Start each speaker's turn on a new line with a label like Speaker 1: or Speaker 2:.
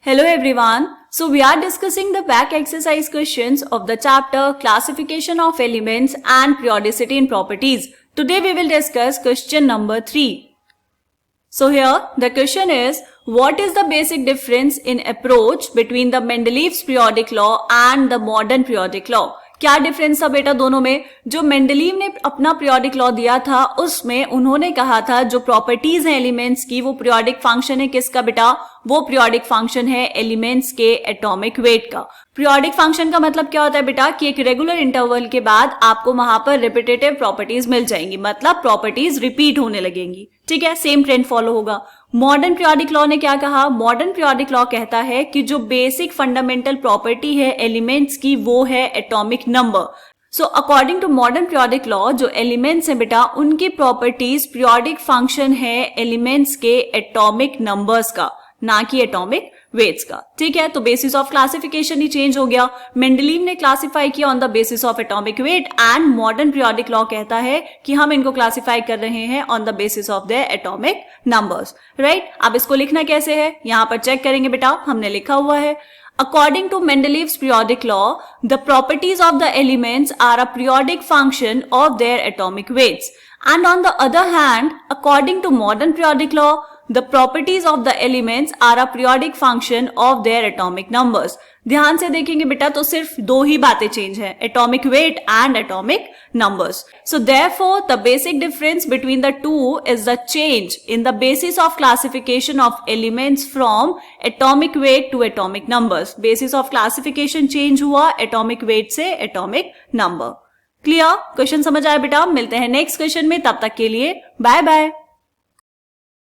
Speaker 1: Hello everyone. So we are discussing the back exercise questions of the chapter Classification of Elements and Periodicity in Properties. Today we will discuss question number 3. So here the question is, what is the basic difference in approach between the Mendeleev's periodic law and the modern periodic law? क्या difference था बेटा दोनों में? जो Mendeleev ने अपना periodic law दिया था उसमें उन्होंने कहा था जो प्रॉपर्टीज हैं एलिमेंट्स की वो पीरियोडिक फंक्शन है किसका बेटा? वो पीरियोडिक फंक्शन है एलिमेंट्स के एटॉमिक वेट का। पीरियोडिक फंक्शन का मतलब क्या होता है बेटा कि एक रेगुलर इंटरवल के बाद आपको वहां पर रिपीटेटिव प्रॉपर्टीज मिल जाएंगी, मतलब प्रॉपर्टीज रिपीट होने लगेंगी। ठीक है, सेम ट्रेंड फॉलो होगा। मॉडर्न पीरियोडिक लॉ ने क्या कहा? मॉडर्न पीरियोडिक लॉ कहता है कि जो बेसिक फंडामेंटल प्रॉपर्टी है एलिमेंट्स की वो है atomic number. So according to modern periodic law जो एलिमेंट्स हैं बेटा उनकी प्रॉपर्टीज पीरियोडिक फंक्शन है एलिमेंट्स के एटॉमिक नंबर्स का, ना कि एटॉमिक वेट्स का। ठीक है, तो बेसिस ऑफ क्लासिफिकेशन ही चेंज हो गया। मेंडलीव ने क्लासिफाई किया on the basis of atomic weight and modern periodic law कहता है कि हम इनको क्लासिफाई कर रहे हैं on the basis of the atomic numbers. Right, अब इसको लिखना कैसे है यहां पर चेक करेंगे बेटा, हमने लिखा हुआ है According to Mendeleev's periodic law, the properties of the elements are a periodic function of their atomic weights. And on the other hand, according to modern periodic law, the properties of the elements are a periodic function of their atomic numbers. ध्यान से देखेंगे बेटा तो सिर्फ दो ही बातें change है, atomic weight and atomic numbers. So therefore, the basic difference between the two is the change in the basis of classification of elements from atomic weight to atomic numbers. Basis of classification change हुआ atomic weight से atomic number. Clear? Question समझ आया बेटा? मिलते हैं next question में, तब तक के लिए बाय बाय.